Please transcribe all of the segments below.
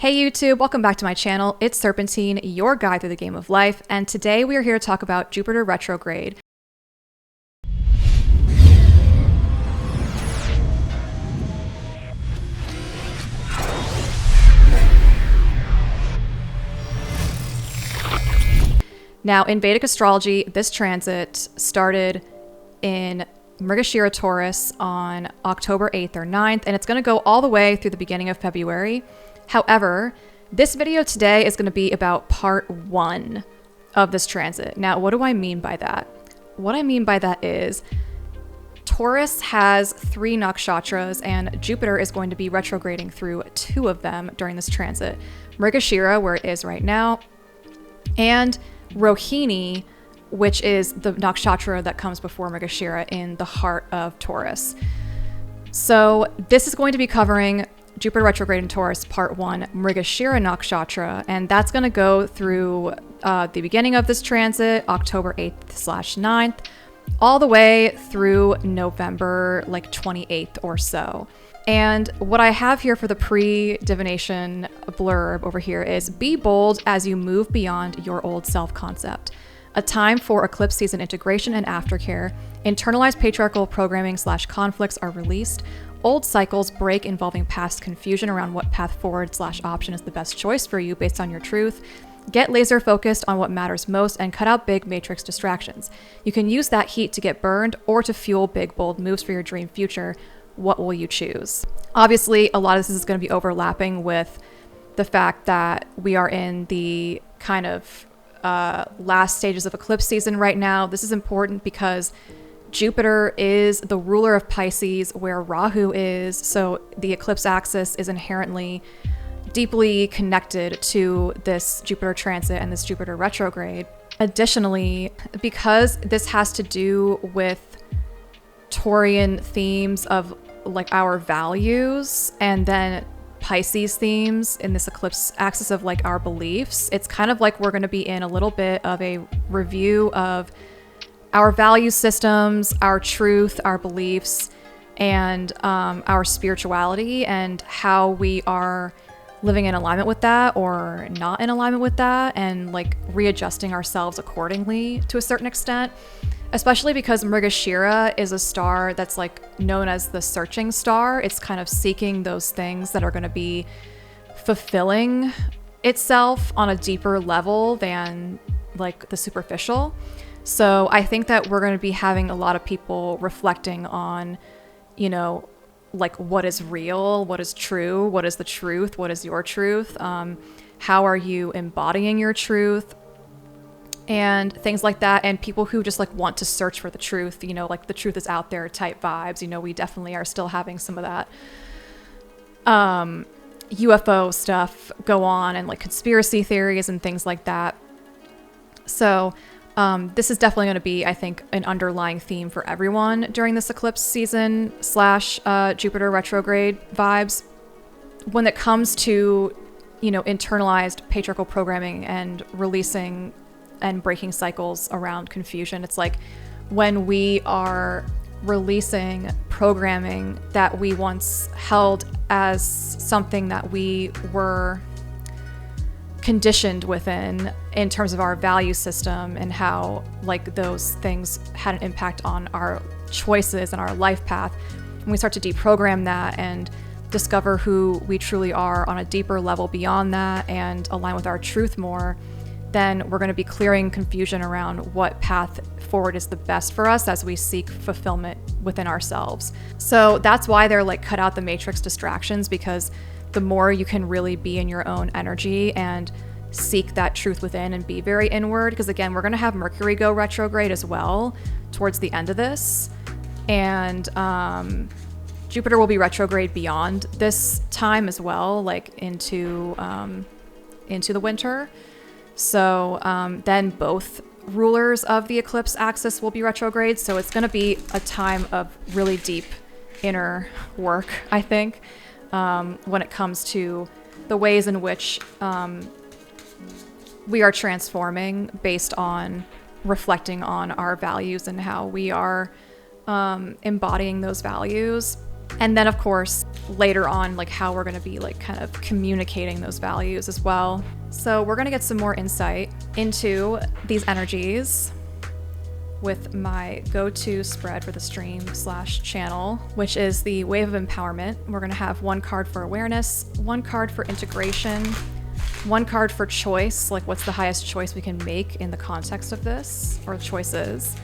Hey YouTube, welcome back to my channel. It's Serpentine, your guide through the game of life, and today we are here to talk about Jupiter retrograde. Now, in Vedic astrology, this transit started in Mrigashira Taurus on October 8th or 9th, and it's going to go all the way through the beginning of February. However, this video today is going to be about part 1 of this transit. Now, what do I mean by that? What I mean by that is Taurus has 3 nakshatras, and Jupiter is going to be retrograding through 2 of them during this transit. Mrigashira, where it is right now, and Rohini, which is the nakshatra that comes before Mrigashira in the heart of Taurus. So this is going to be covering Jupiter retrograde in Taurus, part 1, Mrigashira nakshatra, and that's going to go through the beginning of this transit, October 8th/9th, all the way through November, like 28th or so. And what I have here for the pre-divination blurb over here is, be bold as you move beyond your old self-concept. A time for eclipse season integration and aftercare. Internalized patriarchal programming/conflicts are released. Old cycles break involving past confusion around what path forward/option is the best choice for you based on your truth. Get laser focused on what matters most and cut out big matrix distractions. You can use that heat to get burned or to fuel big, bold moves for your dream future. What will you choose? Obviously, a lot of this is going to be overlapping with the fact that we are in the kind of last stages of eclipse season right now. This is important because Jupiter is the ruler of Pisces, where Rahu is, so the eclipse axis is inherently deeply connected to this Jupiter transit and this Jupiter retrograde. Additionally, because this has to do with Taurian themes of like our values, and then Pisces themes in this eclipse axis of like our beliefs, it's kind of like we're going to be in a little bit of a review of our value systems, our truth, our beliefs, and our spirituality, and how we are living in alignment with that or not in alignment with that, and like readjusting ourselves accordingly to a certain extent, especially because Mrigashira is a star that's like known as the searching star. It's kind of seeking those things that are going to be fulfilling itself on a deeper level than like the superficial. So I think that we're going to be having a lot of people reflecting on, you know, like what is real, what is true, what is the truth, what is your truth, how are you embodying your truth, and things like that. And people who just like want to search for the truth, you know, like the truth is out there type vibes. You know, we definitely are still having some of that UFO stuff go on, and like conspiracy theories and things like that. So this is definitely going to be, I think, an underlying theme for everyone during this eclipse season / Jupiter retrograde vibes. When it comes to, you know, internalized patriarchal programming and releasing and breaking cycles around confusion, it's like when we are releasing programming that we once held as something that we were conditioned within in terms of our value system, and how like those things had an impact on our choices and our life path. When we start to deprogram that and discover who we truly are on a deeper level beyond that and align with our truth more, then we're going to be clearing confusion around what path forward is the best for us as we seek fulfillment within ourselves. So that's why they're like cut out the matrix distractions, because the more you can really be in your own energy and seek that truth within and be very inward, because again, we're going to have Mercury go retrograde as well towards the end of this, and Jupiter will be retrograde beyond this time as well, like into the winter. So then both rulers of the eclipse axis will be retrograde, so it's going to be a time of really deep inner work, I think, when it comes to the ways in which we are transforming based on reflecting on our values and how we are embodying those values. And then of course, later on, like how we're going to be like kind of communicating those values as well. So we're going to get some more insight into these energies with my go-to spread for the stream/channel, which is the Wave of Empowerment. We're going to have one card for awareness, one card for integration, one card for choice, like what's the highest choice we can make in the context of this, or choices,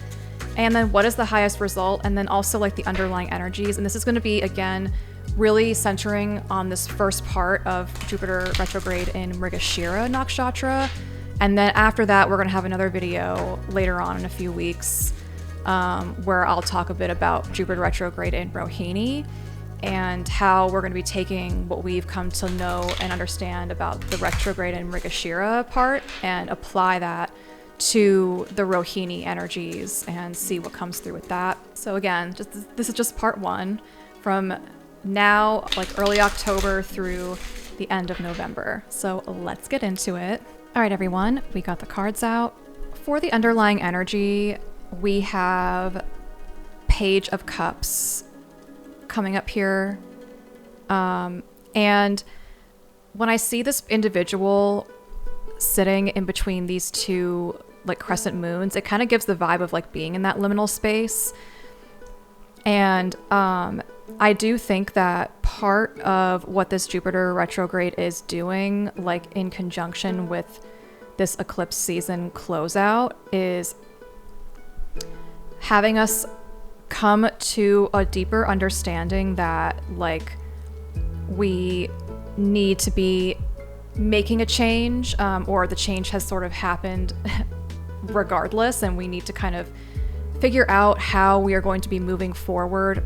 and then what is the highest result, and then also like the underlying energies. And this is going to be, again, really centering on this first part of Jupiter retrograde in Mrigashira Nakshatra. And then after that, we're going to have another video later on in a few weeks where I'll talk a bit about Jupiter retrograde in Rohini and how we're going to be taking what we've come to know and understand about the retrograde in Mrigashira part and apply that to the Rohini energies and see what comes through with that. So again, this is just part one from now, like early October through the end of November. So let's get into it. All right, everyone, we got the cards out. For the underlying energy, we have Page of Cups coming up here. And when I see this individual sitting in between these two like crescent moons, it kind of gives the vibe of like being in that liminal space. And I do think that part of what this Jupiter retrograde is doing, like in conjunction with this eclipse season closeout, is having us come to a deeper understanding that like we need to be making a change, or the change has sort of happened regardless, and we need to kind of figure out how we are going to be moving forward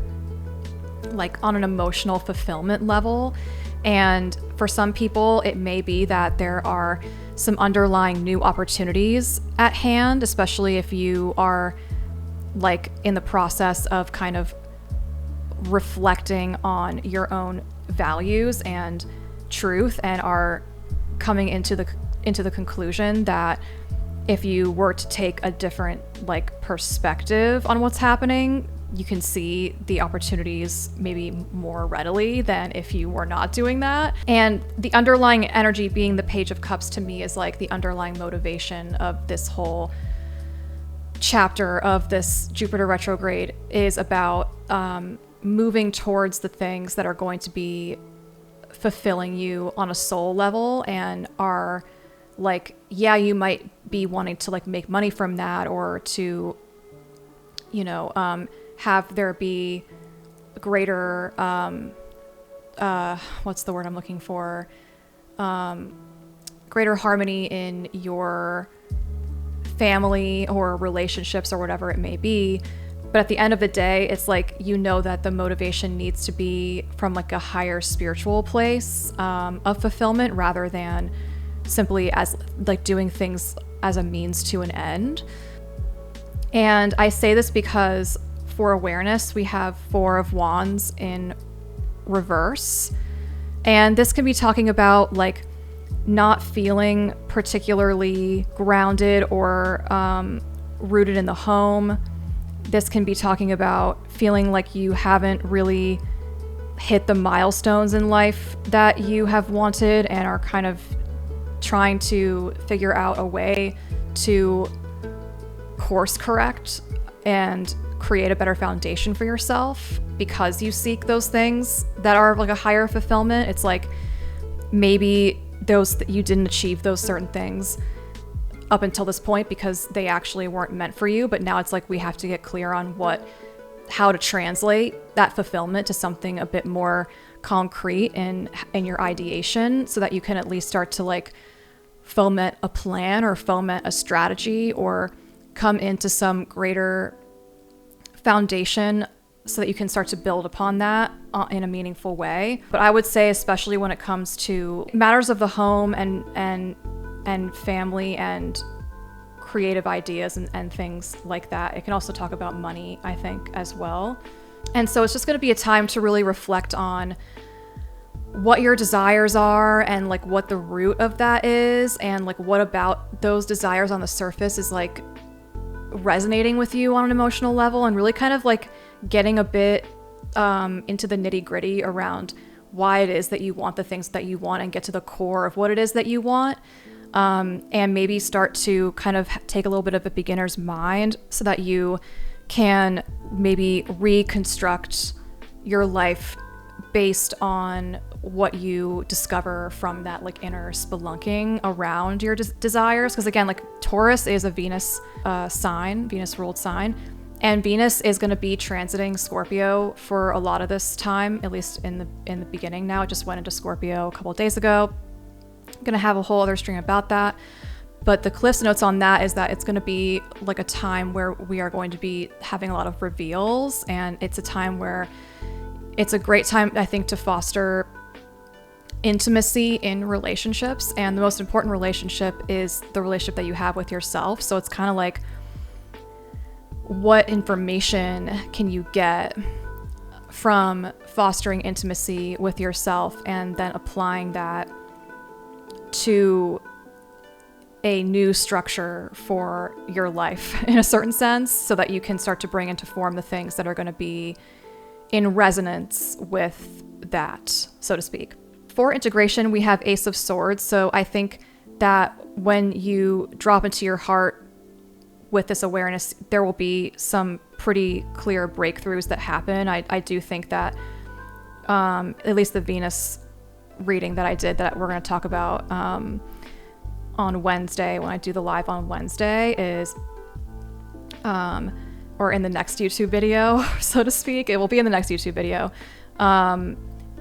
like on an emotional fulfillment level. And for some people, it may be that there are some underlying new opportunities at hand, especially if you are like in the process of kind of reflecting on your own values and truth, and are coming into the conclusion that if you were to take a different like perspective on what's happening, you can see the opportunities maybe more readily than if you were not doing that. And the underlying energy being the Page of Cups to me is like the underlying motivation of this whole chapter of this Jupiter retrograde is about moving towards the things that are going to be fulfilling you on a soul level, and are like, yeah, you might be wanting to like make money from that, or to, you know, have there be greater, what's the word I'm looking for? Greater harmony in your family or relationships or whatever it may be. But at the end of the day, it's like, you know, that the motivation needs to be from like a higher spiritual place of fulfillment, rather than simply as like doing things as a means to an end. And I say this because for awareness, we have Four of Wands in reverse. And this can be talking about like not feeling particularly grounded or rooted in the home. This can be talking about feeling like you haven't really hit the milestones in life that you have wanted, and are kind of trying to figure out a way to course correct and create a better foundation for yourself because you seek those things that are like a higher fulfillment. It's like maybe you didn't achieve those certain things up until this point because they actually weren't meant for you, but now it's like we have to get clear on how to translate that fulfillment to something a bit more concrete in your ideation, so that you can at least start to like foment a plan or foment a strategy or come into some greater foundation so that you can start to build upon that in a meaningful way. But I would say, especially when it comes to matters of the home and family and creative ideas and things like that, it can also talk about money, I think, as well. And so it's just going to be a time to really reflect on what your desires are and like what the root of that is, and like what about those desires on the surface is like resonating with you on an emotional level, and really kind of like getting a bit into the nitty gritty around why it is that you want the things that you want and get to the core of what it is that you want. And maybe start to kind of take a little bit of a beginner's mind so that you can maybe reconstruct your life based on what you discover from that like inner spelunking around your desires. Because again, like Taurus is a Venus sign, Venus ruled sign, and Venus is going to be transiting Scorpio for a lot of this time, at least in the beginning. Now it just went into Scorpio a couple of days ago. I'm going to have a whole other stream about that. But the Cliff's Notes on that is that it's going to be like a time where we are going to be having a lot of reveals, and it's a time where it's a great time, I think, to foster intimacy in relationships. And the most important relationship is the relationship that you have with yourself. So it's kind of like, what information can you get from fostering intimacy with yourself and then applying that to a new structure for your life in a certain sense, so that you can start to bring into form the things that are going to be in resonance with that, so to speak. For integration, we have Ace of Swords. So I think that when you drop into your heart with this awareness, there will be some pretty clear breakthroughs that happen. I do think that at least the Venus reading that I did, that we're going to talk about on Wednesday, when I do the live on Wednesday, is or in the next YouTube video, so to speak. It will be in the next YouTube video.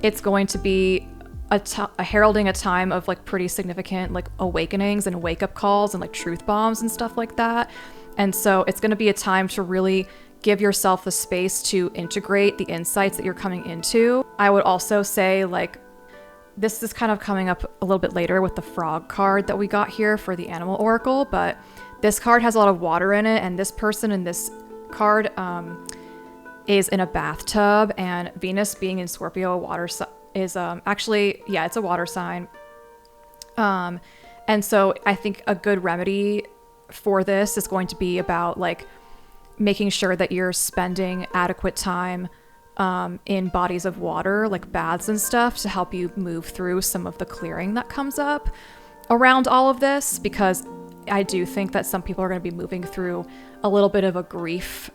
It's going to be a heralding a time of like pretty significant like awakenings and wake up calls and like truth bombs and stuff like that. And so it's going to be a time to really give yourself the space to integrate the insights that you're coming into. I would also say, like, this is kind of coming up a little bit later with the frog card that we got here for the animal oracle, but this card has a lot of water in it, and this person in this card is in a bathtub, and Venus being in Scorpio, is actually, yeah, it's a water sign. And so I think a good remedy for this is going to be about like making sure that you're spending adequate time in bodies of water, like baths and stuff, to help you move through some of the clearing that comes up around all of this, because I do think that some people are going to be moving through a little bit of a grief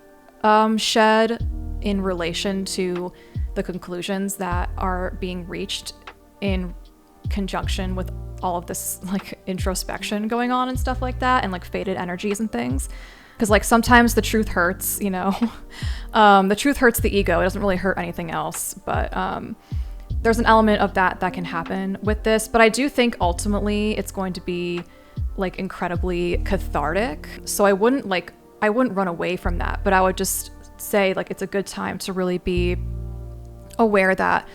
shed in relation to the conclusions that are being reached in conjunction with all of this like introspection going on and stuff like that, and like faded energies and things. Because like sometimes the truth hurts, you know. The truth hurts the ego. It doesn't really hurt anything else. But there's an element of that can happen with this. But I do think ultimately it's going to be like incredibly cathartic. So I wouldn't run away from that. But I would just say like it's a good time to really be aware that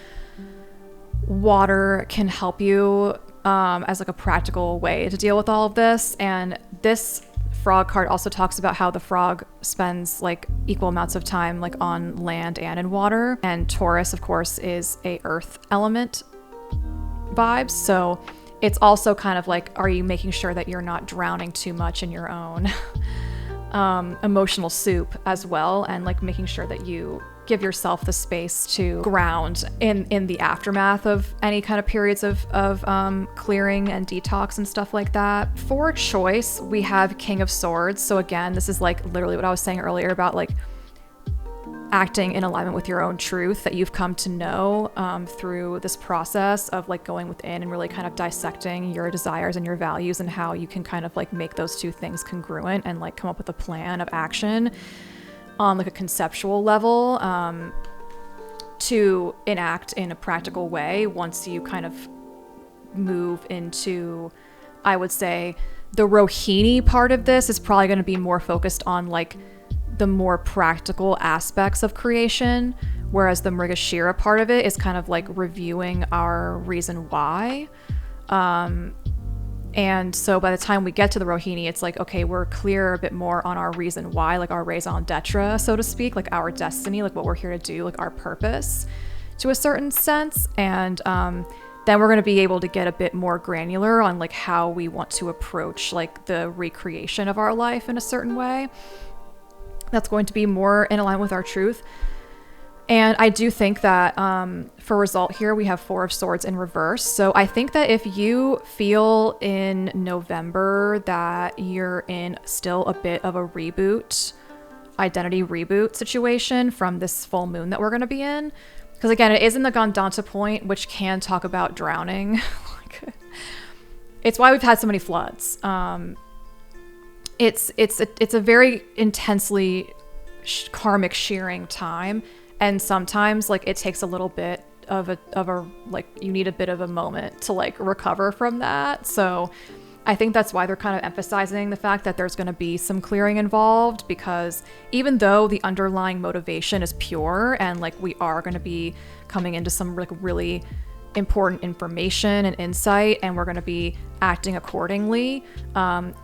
water can help you as like a practical way to deal with all of this. And this frog card also talks about how the frog spends like equal amounts of time like on land and in water. And Taurus, of course, is a earth element vibes. So it's also kind of like, are you making sure that you're not drowning too much in your own emotional soup as well, and like making sure that you give yourself the space to ground in the aftermath of any kind of periods of clearing and detox and stuff like that. For choice, we have King of Swords. So again, this is like literally what I was saying earlier about like acting in alignment with your own truth that you've come to know through this process of like going within and really kind of dissecting your desires and your values, and how you can kind of like make those two things congruent and like come up with a plan of action on like a conceptual level to enact in a practical way once you kind of move into, I would say, the Rohini part of this is probably going to be more focused on like the more practical aspects of creation, whereas the Mrigashira part of it is kind of like reviewing our reason why. And so by the time we get to the Rohini, it's like, okay, we're clear a bit more on our reason why, like our raison d'etre, so to speak, like our destiny, like what we're here to do, like our purpose to a certain sense. And then we're going to be able to get a bit more granular on like how we want to approach like the recreation of our life in a certain way that's going to be more in alignment with our truth. And I do think that for result here, we have Four of Swords in reverse. So I think that if you feel in November that you're in still a bit of a reboot, identity reboot situation from this full moon that we're going to be in, because again, it is in the Gandanta point, which can talk about drowning. It's why we've had so many floods. It's a very intensely karmic shearing time. And sometimes like it takes a little bit of a like you need a bit of a moment to like recover from that. So I think that's why they're kind of emphasizing the fact that there's going to be some clearing involved, because even though the underlying motivation is pure and like we are going to be coming into some like really important information and insight and we're going to be acting accordingly,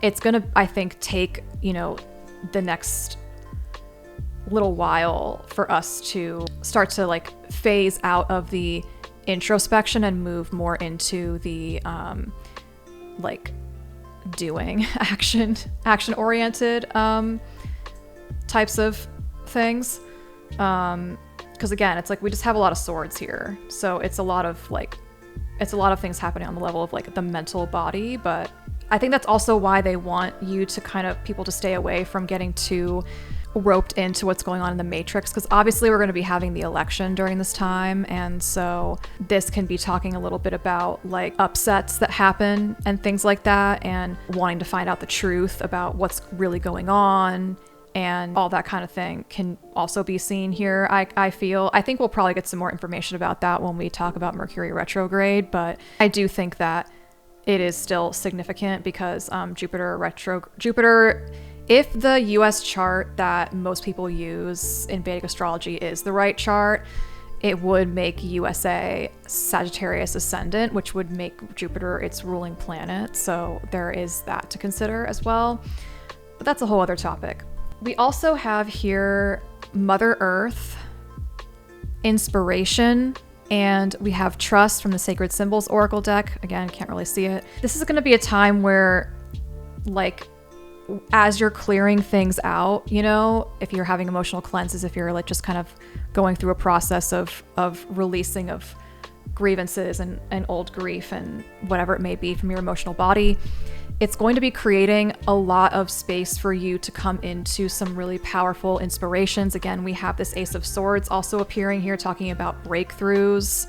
it's going to, I think, take, you know, the next little while for us to start to like phase out of the introspection and move more into the like doing action oriented types of things, because again, it's like we just have a lot of swords here, so it's a lot of things happening on the level of like the mental body. But I think that's also why they want you to kind of people to stay away from getting too roped into what's going on in the matrix, because obviously we're going to be having the election during this time, and so this can be talking a little bit about like upsets that happen and things like that, and wanting to find out the truth about what's really going on, and all that kind of thing can also be seen here. I think we'll probably get some more information about that when we talk about Mercury retrograde, but I do think that it is still significant because Jupiter, if the US chart that most people use in Vedic astrology is the right chart, it would make USA Sagittarius ascendant, which would make Jupiter its ruling planet. So there is that to consider as well. But that's a whole other topic. We also have here Mother Earth, inspiration, and we have trust from the Sacred Symbols Oracle deck. Again, can't really see it. This is going to be a time where, like, as you're clearing things out, you know, if you're having emotional cleanses, if you're like just kind of going through a process of releasing of grievances and old grief and whatever it may be from your emotional body, it's going to be creating a lot of space for you to come into some really powerful inspirations. Again, we have this Ace of Swords also appearing here, talking about breakthroughs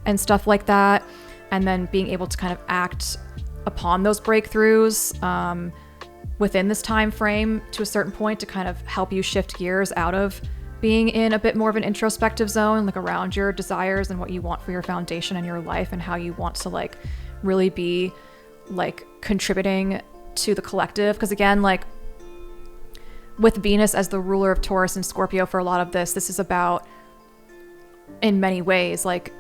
and stuff like that, and then being able to kind of act upon those breakthroughs within this time frame to a certain point to kind of help you shift gears out of being in a bit more of an introspective zone, like around your desires and what you want for your foundation in your life and how you want to like really be like contributing to the collective. Because again, like with Venus as the ruler of Taurus and Scorpio for a lot of this is about, in many ways, like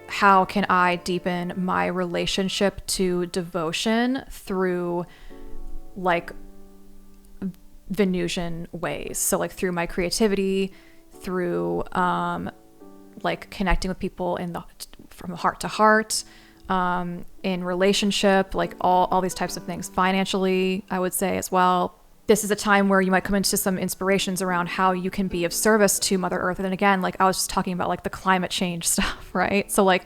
how can I deepen my relationship to devotion through like Venusian ways. So like through my creativity, through like connecting with people from heart to heart, in relationship, like all these types of things. Financially, I would say as well. This is a time where you might come into some inspirations around how you can be of service to Mother Earth. And then again, like I was just talking about like the climate change stuff, right? So like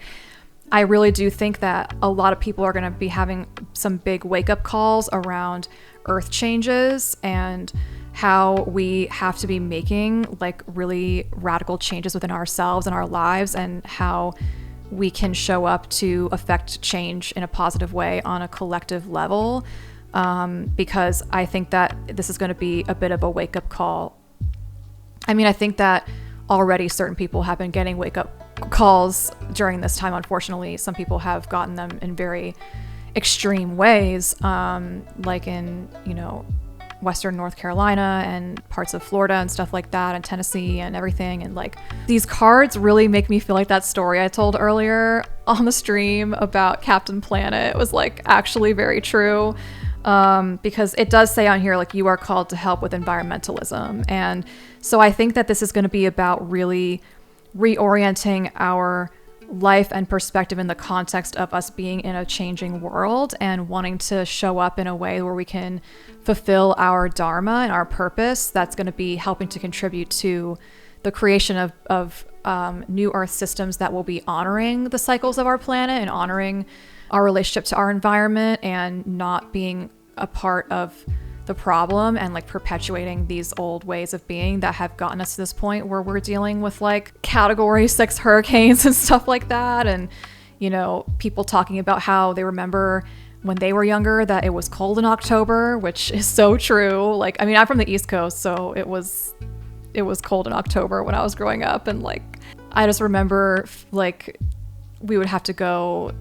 I really do think that a lot of people are going to be having some big wake-up calls around earth changes and how we have to be making like really radical changes within ourselves and our lives, and how we can show up to affect change in a positive way on a collective level, because I think that this is going to be a bit of a wake-up call. I mean, I think that already certain people have been getting wake-up calls during this time. Unfortunately, some people have gotten them in very extreme ways, like in, you know, Western North Carolina and parts of Florida and stuff like that, and Tennessee and everything. And like these cards really make me feel like that story I told earlier on the stream about Captain Planet was like actually very true, because it does say on here like you are called to help with environmentalism. And so I think that this is going to be about really reorienting our life and perspective in the context of us being in a changing world and wanting to show up in a way where we can fulfill our dharma and our purpose that's going to be helping to contribute to the creation of new Earth systems that will be honoring the cycles of our planet and honoring our relationship to our environment and not being a part of the problem and like perpetuating these old ways of being that have gotten us to this point where we're dealing with like category 6 hurricanes and stuff like that. And, you know, people talking about how they remember when they were younger that it was cold in October, which is so true. Like, I mean, I'm from the East Coast, so it was cold in October when I was growing up. And like, I just remember like we would have to go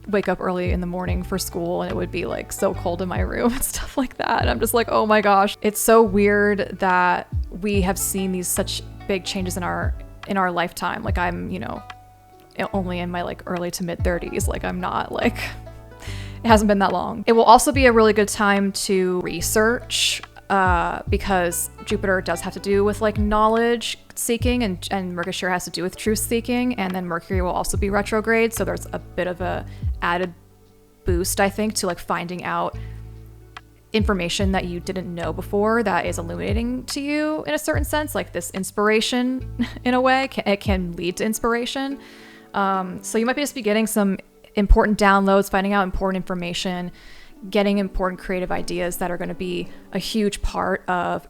wake up early in the morning for school and it would be like so cold in my room and stuff like that. And I'm just like, oh my gosh, it's so weird that we have seen these such big changes in our lifetime. Like I'm, you know, only in my like early to mid 30s. Like I'm not like, it hasn't been that long. It will also be a really good time to research because Jupiter does have to do with like knowledge seeking and Mrgashira has to do with truth seeking, and then Mercury will also be retrograde, so there's a bit of a added boost, I think, to like finding out information that you didn't know before that is illuminating to you in a certain sense, like this inspiration in a way. It can lead to inspiration. So you might just be getting some important downloads, finding out important information, getting important creative ideas that are going to be a huge part of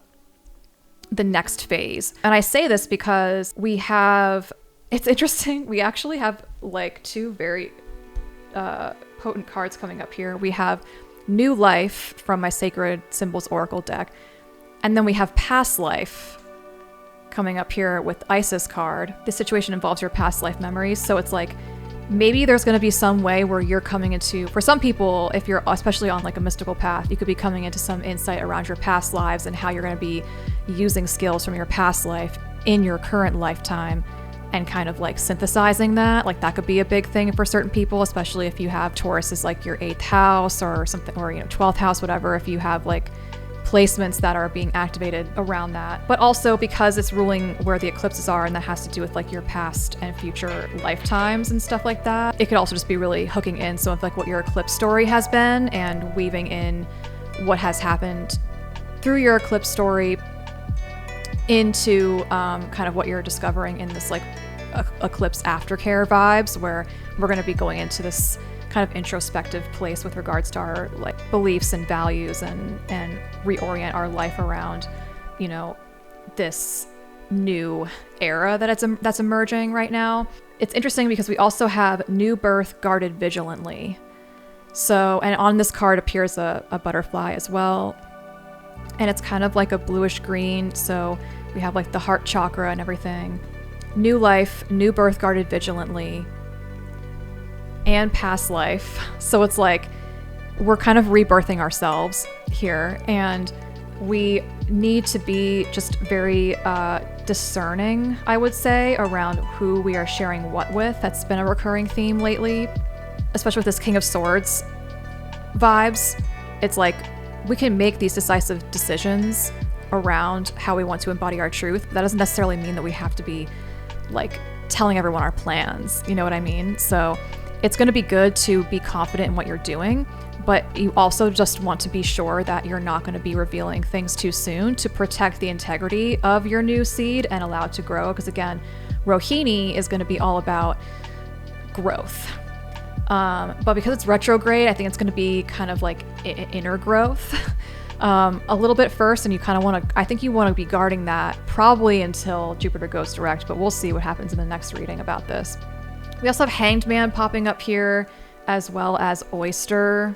the next phase. And I say this because it's interesting, we actually have like two very potent cards coming up here. We have New Life from my Sacred Symbols Oracle deck, and then we have Past Life coming up here with Isis card. This situation involves your past life memories, so it's like maybe there's going to be some way where you're coming into, for some people, if you're especially on like a mystical path, you could be coming into some insight around your past lives and how you're going to be using skills from your past life in your current lifetime and kind of like synthesizing that. Like that could be a big thing for certain people, especially if you have Taurus as like your 8th house or something, or, you know, 12th house, whatever, if you have like placements that are being activated around that. But also because it's ruling where the eclipses are, and that has to do with like your past and future lifetimes and stuff like that. It could also just be really hooking in some of like what your eclipse story has been and weaving in what has happened through your eclipse story into kind of what you're discovering in this like eclipse aftercare vibes, where we're going to be going into this kind of introspective place with regards to our like beliefs and values and reorient our life around, you know, this new era that's emerging right now. It's interesting because we also have New Birth guarded vigilantly. So, and on this card appears a butterfly as well. And it's kind of like a bluish green. So we have like the heart chakra and everything. New Life, New Birth guarded vigilantly, and Past Life. So it's like we're kind of rebirthing ourselves here, and we need to be just very discerning, I would say, around who we are sharing what with. That's been a recurring theme lately, especially with this King of Swords vibes. It's like we can make these decisive decisions around how we want to embody our truth. That doesn't necessarily mean that we have to be like telling everyone our plans, you know what I mean? So it's going to be good to be confident in what you're doing, but you also just want to be sure that you're not going to be revealing things too soon to protect the integrity of your new seed and allow it to grow. Because again, Rohini is going to be all about growth. But because it's retrograde, I think it's going to be kind of like inner growth a little bit first, and you kind of want to, I think you want to be guarding that probably until Jupiter goes direct, but we'll see what happens in the next reading about this. We also have Hanged Man popping up here, as well as Oyster.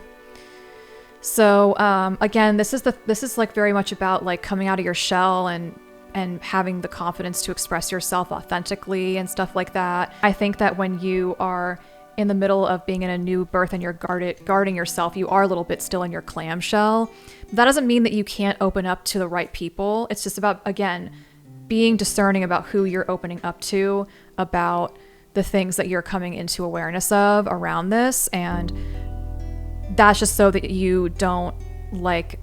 So again, this is like very much about like coming out of your shell and having the confidence to express yourself authentically and stuff like that. I think that when you are in the middle of being in a new birth and you're guarding yourself, you are a little bit still in your clamshell. That doesn't mean that you can't open up to the right people. It's just about, again, being discerning about who you're opening up to, about the things that you're coming into awareness of around this. And that's just so that you don't like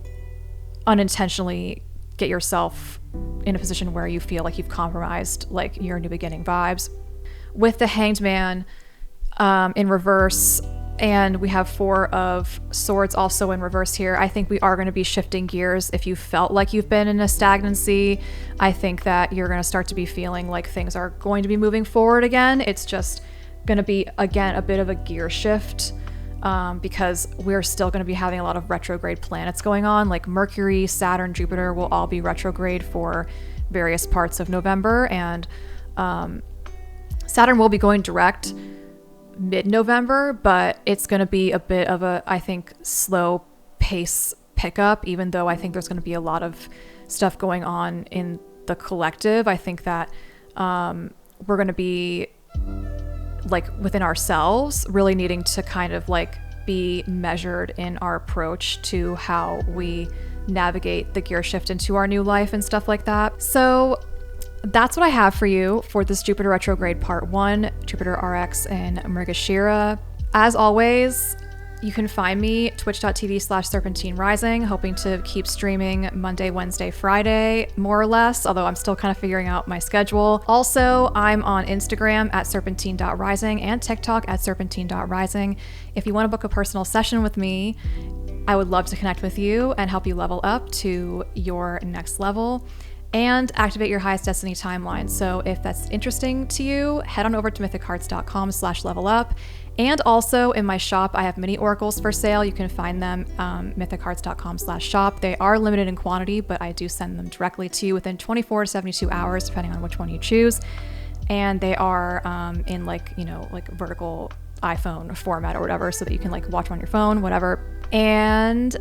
unintentionally get yourself in a position where you feel like you've compromised like your new beginning vibes. With the Hanged Man in reverse, And we have 4 of Swords also in reverse here. I think we are going to be shifting gears. If you felt like you've been in a stagnancy, I think that you're going to start to be feeling like things are going to be moving forward again. It's just going to be, again, a bit of a gear shift, because we're still going to be having a lot of retrograde planets going on. Like Mercury, Saturn, Jupiter will all be retrograde for various parts of November. And Saturn will be going direct mid-November, but it's going to be a bit of a, I think, slow pace pickup, even though I think there's going to be a lot of stuff going on in the collective. I think that we're going to be, like, within ourselves, really needing to kind of like be measured in our approach to how we navigate the gear shift into our new life and stuff like that. So that's what I have for you for this Jupiter retrograde part 1, Jupiter RX in Mrigashira. As always, you can find me twitch.tv/Serpentine Rising, hoping to keep streaming Monday, Wednesday, Friday, more or less, although I'm still kind of figuring out my schedule. Also, I'm on Instagram at serpentine.rising and TikTok at serpentine.rising. If you want to book a personal session with me, I would love to connect with you and help you level up to your next level and activate your highest destiny timeline. So if that's interesting to you, head on over to mythichearts.com/level-up. And also in my shop, I have mini oracles for sale. You can find them mythichearts.com/shop. They are limited in quantity, but I do send them directly to you within 24 to 72 hours, depending on which one you choose. And they are in like, you know, like vertical iPhone format or whatever, so that you can like watch them on your phone, whatever. And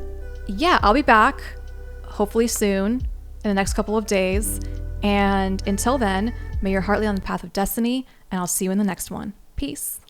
yeah, I'll be back hopefully soon, in the next couple of days. And until then, may your heart lead on the path of destiny, and I'll see you in the next one. Peace.